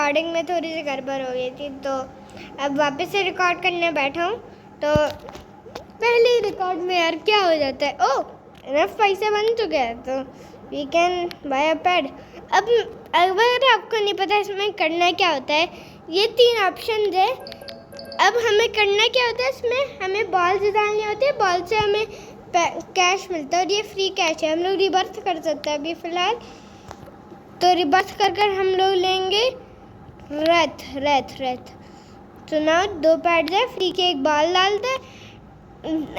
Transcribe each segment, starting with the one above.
Recording में थोड़ी सी गड़बड़ हो गई थी, तो अब वापस से रिकॉर्ड करने बैठा हूँ। तो पहले रिकॉर्ड में यार क्या हो जाता है, ओह इनफ पैसे बन चुके हैं तो we can buy a pad. अब अगर आपको नहीं पता इसमें करना क्या होता है, ये 3 ऑप्शन है। अब हमें करना क्या होता है, इसमें हमें बॉल्स डालने होते हैं, बॉल से हमें कैश मिलता है और ये फ्री कैश है। हम लोग रिबर्थ कर सकते हैं अभी फ़िलहाल, तो रिबर्थ कर कर हम लोग लेंगे रेथ। तो ना 2 पैड है, फ्री के 1 बॉल डालते हैं।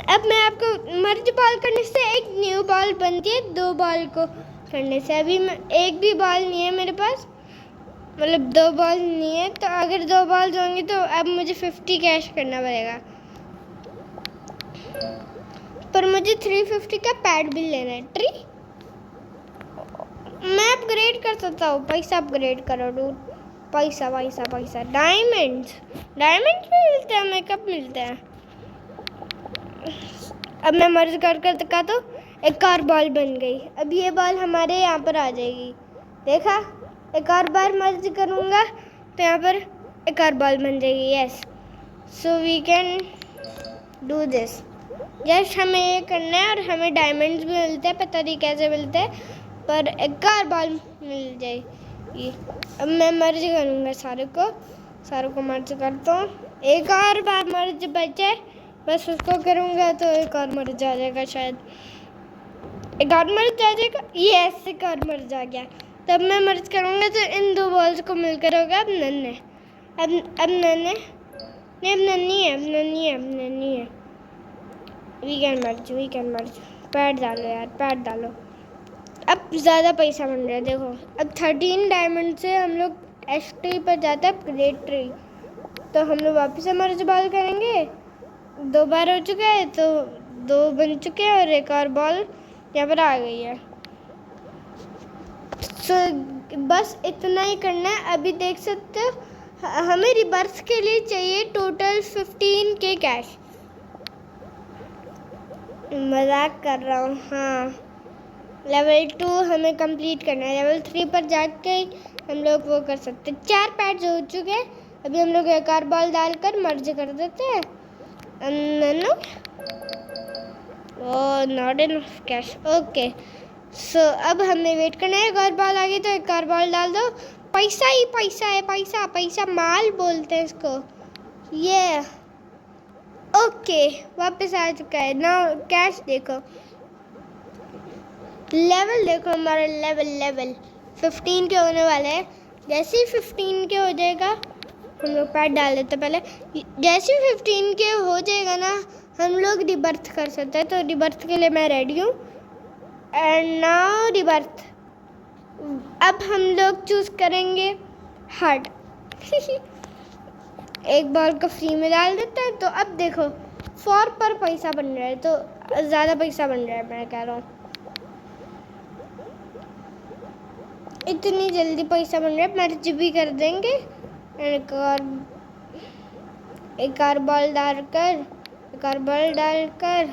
अब मैं आपको मर्ज बॉल करने से एक न्यू बॉल बनती है, 2 बॉल को करने से। अभी एक भी बॉल नहीं है मेरे पास, मतलब 2 बॉल नहीं है। तो अगर 2 बॉल्स होंगे तो अब मुझे 50 कैश करना पड़ेगा, पर मुझे 350 का पैड भी लेना है। ट्री मैं अपग्रेड कर सकता हूँ, पैसा अपग्रेड करो डूड, पैसा। डायमंड्स भी मिलते हैं हमें, कब मिलते हैं? अब मैं मर्ज कर दिखा तो एक और बॉल बन गई। अब ये बॉल हमारे यहाँ पर आ जाएगी, देखा? एक और बार मर्ज करूँगा तो यहाँ पर एक और बॉल बन जाएगी। Yes, so we can do this. Yes, हमें ये करना है और हमें डायमंड्स भी मिलते हैं, पता नहीं कैसे मिलते हैं, पर एक और बॉल मिल जाएगी। अब मैं मर्ज करूँगा सारे को मर्ज करता हूँ। एक और बार मर्ज बचे, बस उसको करूँगा तो एक और मर्ज आ जाएगा शायद। एक और मर्ज आ जाएगा, यस एक और मर्ज आ गया। तब मैं मर्ज करूँगा तो इन 2 बॉल्स को मिलकर होगा अब नन्हे। अब नन्हे नहीं, अब नन्ही है। We can merge. पैड डालो यार, पैड डालो। अब ज़्यादा पैसा बन रहा है, देखो। अब 13 डायमंड से हम लोग एस ट्री पर जाते हैं, ग्रेट ट्री। तो हम लोग वापस से मर्ज बॉल करेंगे। 2 बार हो चुका है, तो 2 बन चुके हैं और एक और बॉल यहाँ पर आ गई है। तो बस इतना ही करना है। अभी देख सकते हो हमें रिबर्थ के लिए चाहिए टोटल 15 के कैश। मजाक कर रहा हूँ, हाँ। लेवल 2 हमें कंप्लीट करना है, लेवल 3 पर जाके हम लोग वो कर सकते हैं। 4 पैड्स हो चुके हैं। अभी हम लोग एक और बॉल डालकर मर्ज कर देते हैं। Not enough cash, okay. So अब हमें वेट करना है, एक और बॉल आ गई तो एक और बॉल डाल दो। पैसा ही पैसा है, पैसा माल बोलते हैं इसको। ये ओके, वापस आ चुका है ना। कैश देखो, लेवल देखो, हमारा लेवल 15 के होने वाला है। जैसे ही 15 के हो जाएगा हम लोग पैड डाल देते हैं। पहले जैसे ही 15 के हो जाएगा ना, हम लोग रिबर्थ कर सकते हैं। तो रिबर्थ के लिए मैं रेडी हूँ। And now rebirth. अब हम लोग चूज़ करेंगे हार्ड। एक बॉल को फ्री में डाल देते हैं। तो अब देखो 4 पर पैसा बन रहा है, तो ज़्यादा पैसा बन रहा है, मैं कह रहा हूँ। इतनी जल्दी पैसा बन रहा है, मर्ज भी कर देंगे। एक और बॉल डालकर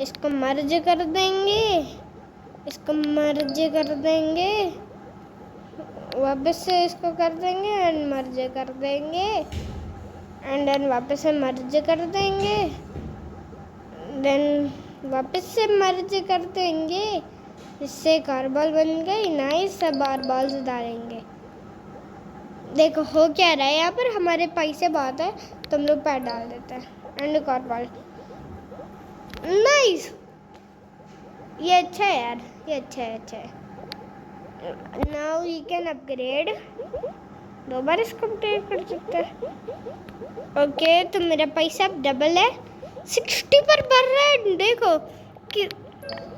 इसको मर्ज कर देंगे। वापस से इसको कर देंगे एंड मर्ज कर देंगे, एंड देन वापस से मर्ज कर देंगे, देन वापस से मर्ज कर देंगे। इससे एक और बॉल बन गई। नाइस, सब और बॉल्स डालेंगे। देखो हो क्या रहा है, यहाँ पर हमारे पैसे बहुत है तो हम लोग पैड डाल देते हैं एंड एक और बॉल। नाइस, ये अच्छा है यार, ये अच्छा है। Now we can upgrade. 2 बार इसको अपग्रेड कर सकते हैं। ओके, तो मेरा पैसा अब डबल है, 60 पर बढ़ रहा है। देखो कि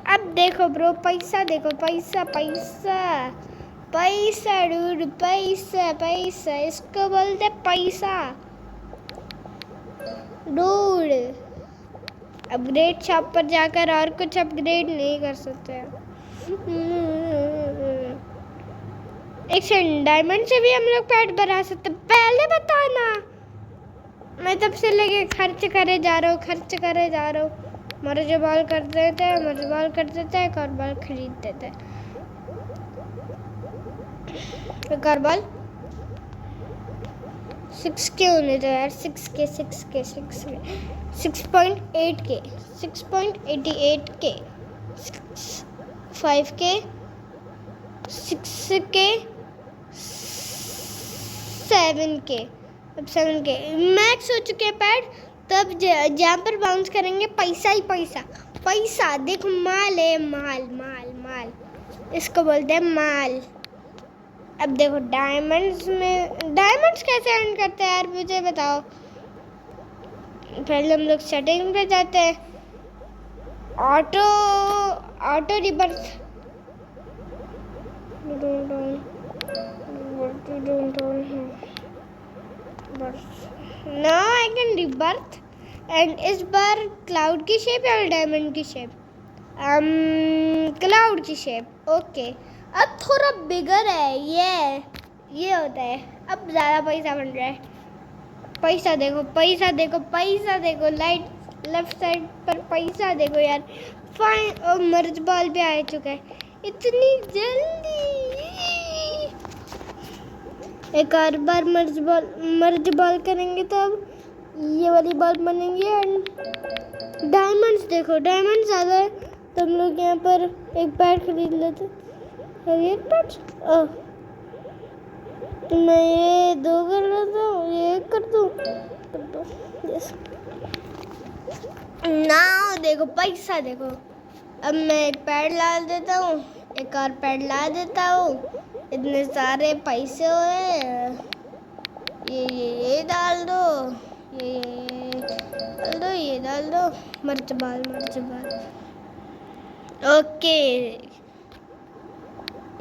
अब देखो ब्रो, पैसा देखो, पैसा डूड, पैसा इसको बोलते पैसा डूड। अपग्रेड शॉप पर जाकर और कुछ अपग्रेड नहीं कर सकते। एक डायमंड से भी हम लोग पैड बना सकते, पहले बताना। मैं तब से लेके खर्च करे जा रहा हूँ। मर्ज बॉल कर देते हैं, एक और बॉल खरीद देते हैं। एक और बॉल 6K होने दो यार, 6K 6.8K 6.88K 5K 6K 7K। अब 7K मैक्स हो चुके हैं पैड। तब जहाँ पर बाउंस करेंगे पैसा ही पैसा। देखो माल है, माल इसको बोलते हैं माल। अब देखो डायमंड्स कैसे अर्न करते हैं यार, मुझे बताओ। पहले हम लोग सेटिंग पे जाते हैं, auto rebirth. Now I can rebirth, and इस बार क्लाउड की शेप या डायमंड की शेप? क्लाउड की शेप। ओके, अब थोड़ा बिगर है ये होता है। अब ज़्यादा पैसा बन रहा है। पैसा देखो लाइट लेफ्ट साइड पर पैसा देखो यार। फाइन मर्ज बॉल पे आ चुका है इतनी जल्दी। एक और बार मर्ज बॉल करेंगे तो अब ये वाली बॉल बनेंगी। एंड डायमंड्स देखो, डायमंड ज़्यादा है तो हम लोग यहाँ पर एक पैड खरीद लेते। मैं ये 2 कर लेता हूँ, ये 1 कर दूँ। यस। नाउ देखो पैसा देखो। अब मैं एक पैड ला देता हूँ, एक और पैड ला देता हूँ। इतने सारे पैसे हुए। ये डाल दो, ये डाल दो। मर्च बाल। ओके,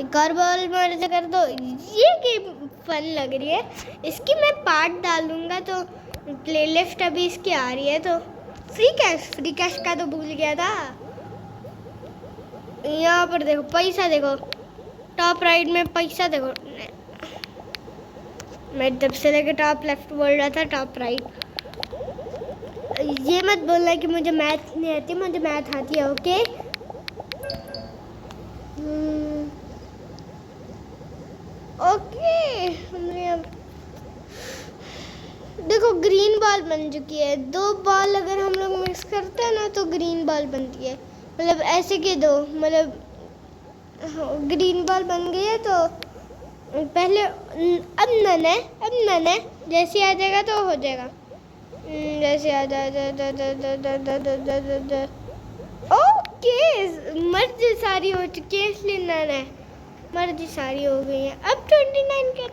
एक और बॉल मर्ज कर दो। ये गेम फन लग रही है। इसकी मैं पार्ट डालूंगा तो प्लेलिस्ट अभी इसकी आ रही है। तो फ्री कैश का तो भूल गया था। यहाँ पर देखो पैसा देखो, टॉप राइट में पैसा देखो। मैं जब से लेकर टॉप लेफ्ट बोल रहा था, टॉप राइट। ये मत बोलना कि मुझे मैथ नहीं आती, मुझे मैथ आती है। ओके, हमने अब देखो ग्रीन बॉल बन चुकी है। 2 बॉल अगर हम लोग मिक्स करते हैं ना तो ग्रीन बॉल बनती है। मतलब ऐसे के 2, मतलब ग्रीन बॉल बन गई है। तो पहले अब नन है, जैसे आ जाएगा तो हो जाएगा। जैसे आ जा। ओके, मर्ज सारी हो चुकी है इसलिए नन है। मर्जी सारी हो गई है। अब 29 के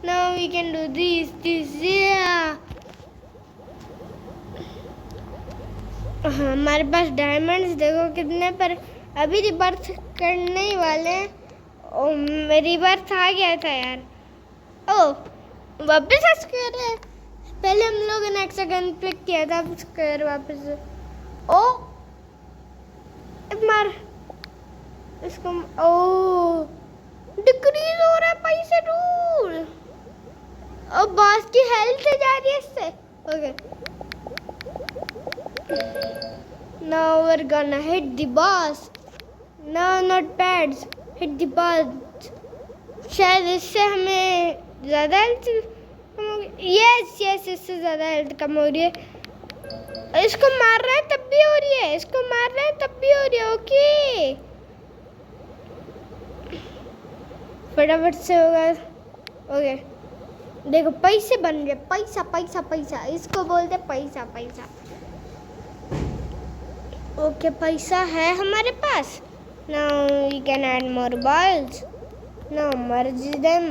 now we can do this yeah। हमारे पास डायमंड्स देखो कितने, पर अभी रिबर्थ करने ही वाले हैं। रिबर्थ आ गया था यार। वापस स्क्वायर है। पहले हम लोगों ने हेक्सागन पिक किया था, अब स्क्वायर वापस। मार इसको। डिक्रीज हो रहा है पैसे रूल। और बॉस की हेल्थ जा रही है इससे। Okay, now we are gonna hit the boss. Now not pads, hit the boss. शायद इससे हमें ज़्यादा हेल्थ कम हो गई। यस इससे ज़्यादा हेल्थ कम हो रही है। इसको मार रहा है तब भी हो रही है, इसको मार रहा है तब भी हो रही है। ओके, फटाफट से होगा। ओके, देखो पैसे बन रहे। पैसा इसको बोलते पैसा। ओके, पैसा है हमारे पास। Now we can add more balls. Now merge them.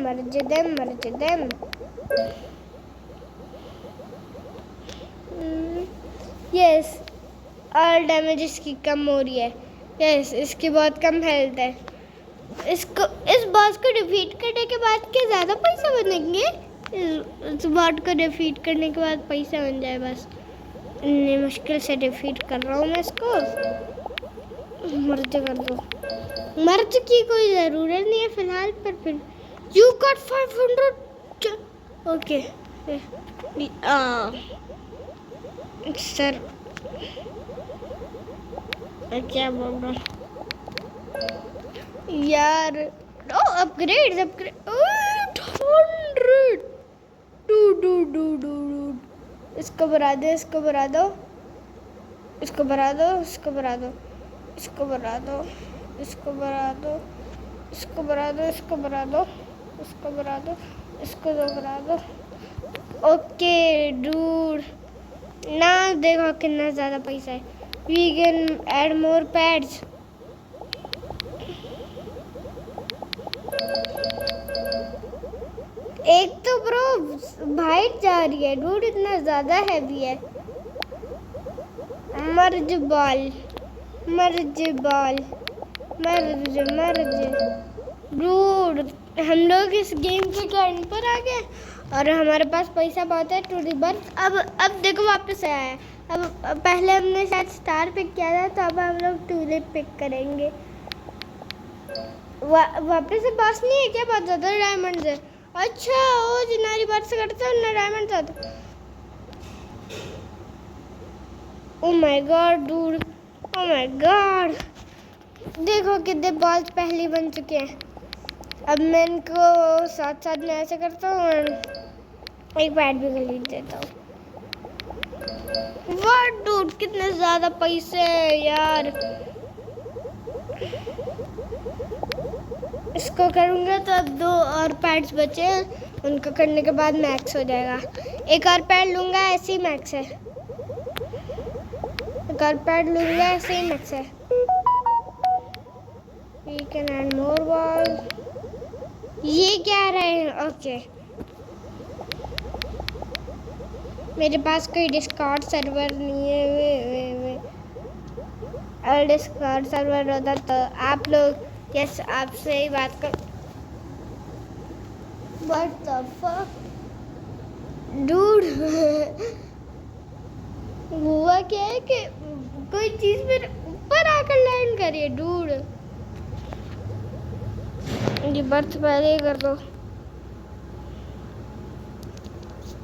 Yes, और डैमेज इसकी कम हो रही है। यस, इसकी बहुत कम हेल्थ है। इस बॉस को डिफीट करने के बाद क्या ज़्यादा पैसा बनेंगे? इस बॉस को डिफीट करने के बाद पैसा बन जाए बस। इतनी मुश्किल से डिफीट कर रहा हूँ मैं इसको। मर्ज कर दो। मर्ज की कोई ज़रूरत नहीं है फिलहाल, पर फिर यू गॉट 500। ओके सर, क्या बोल रहा यार। अपग्रेड 100। इसको बढ़ा दो, इसको बढ़ा दो, इसको बढ़ा दो, इसको बढ़ा दो, इसको बढ़ा दो, इसको बढ़ा दो, इसको बढ़ा दो, इसको बढ़ा दो, इसको बढ़ा दो, इसको बढ़ा दो। ओके डूड, ना देखो कितना ज़्यादा पैसा है। We can add more pads. एक तो ब्रो हाइट जा रही है डूड, इतना ज़्यादा हैवी है। मर्ज बॉल, मर्ज बॉल, मर्ज मर्ज डूड। हम लोग इस गेम के एंड पर आ गए और हमारे पास पैसा बहुत है टू रिबर्थ। अब देखो वापस आया है। अब पहले हमने शायद स्टार पिक किया था, तो अब हम लोग टूलिप पिक करेंगे। वापस से पास नहीं है क्या? बहुत ज़्यादा डायमंड है। अच्छा वो जिनारी बात से करते हैं ना डायमंड था। Oh my God dude, oh my God, देखो कितने बॉल्स पहले बन चुके हैं। अब मैं इनको साथ साथ में ऐसे करता हूँ और एक बैट भी खरीद देता हूँ। वाह डूड, कितने ज़्यादा पैसे हैं यार। इसको करूँगा तो अब 2 और पैड्स बचे, उनको करने के बाद मैक्स हो जाएगा। एक और पैड लूँगा, ऐसे ही मैक्स है। एक और पैड लूँगा, ऐसे ही मैक्स है। We can add more balls। ये क्या रहे हैं? ओके, मेरे पास कोई डिस्कॉर्ड सर्वर नहीं है। वे अगर डिस्कॉर्ड सर्वर होता तो आप लोग यस आपसे ही बात कर। What the fuck dude हुआ क्या है कि कोई चीज मेरे ऊपर आकर लैंड करी है डूड। ये बर्थ पहले ही कर दो।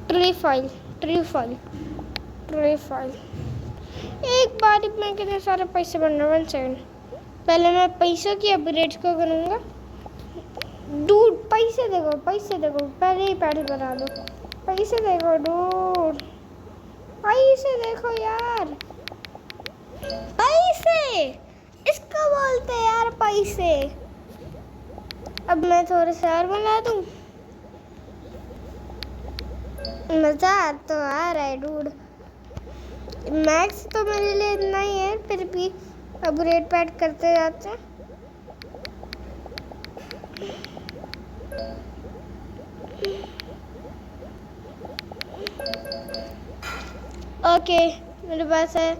Tree file, tree file, tree file. एक बार में कितने सारे पैसे बन रहे हैं। 1 सेकंड, पहले मैं पैसों की अपग्रेड को करूँगा। डूड पैसे देखो, पैसे देखो, पहले ही पैड बना दो। पैसे देखो डूड, पैसे देखो यार, पैसे इसको बोलते हैं यार पैसे। अब मैं थोड़े से और बना दूँ। मज़ा तो आ रहा है डूड। मैक्स तो मेरे लिए इतना ही है, फिर भी अपग्रेड पैड करते जाते हैं। ओके मेरे पास है।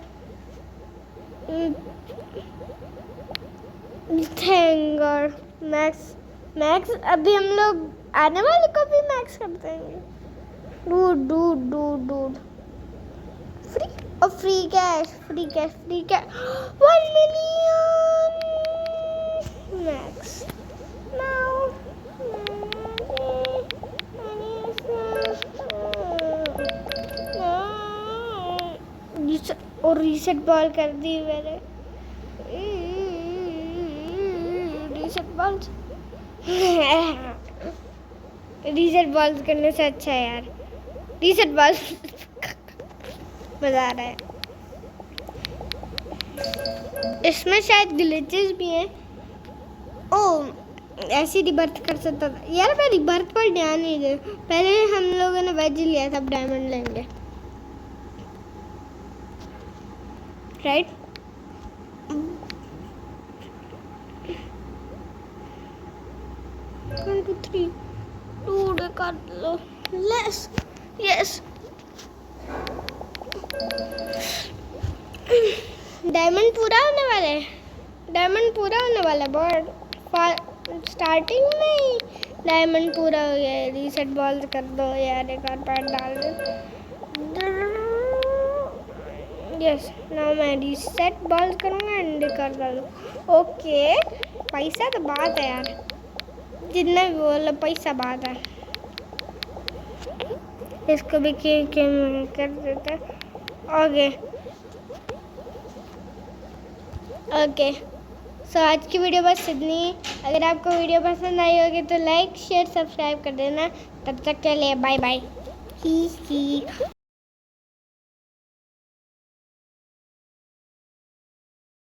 Thank God max, max. अभी हम लोग आने वाले को भी मैक्स कर देंगे। Dude dude dude dude, free और free cash, free cash, free cash. 1 million max now. और रीसेट बॉल कर दी मैंने। रीसेट बॉल्स रीसेट बॉल्स करने से अच्छा है यार। रीसेट बॉल्स मजा आ रहा है। इसमें शायद ग्लिचेस भी हैं। ओ ऐसी रिबर्थ कर सकता था यार। मैं रिबर्थ पर ध्यान नहीं दे। पहले हम लोगों ने वेज लिया था, अब डायमंड लेंगे right. One two three two कर लो। लेस यस, डायमंड पूरा होने वाला है, डायमंड पूरा होने वाला है। बहुत स्टार्टिंग में ही डायमंड पूरा हो गया है। रीसेट बॉल कर दो यार, एक और पैड डाल दो। यस नाउ मैं रीसेट बॉल करूँगा एंड कर दूँ। ओके पैसा तो बात है यार, जितना भी बोलो पैसा बात है। इसको भी कर देते हैं। ओके ओके सो आज की वीडियो बस इतनी। अगर आपको वीडियो पसंद आई होगी तो लाइक शेयर सब्सक्राइब कर देना। तब तक के लिए बाय बाय। ही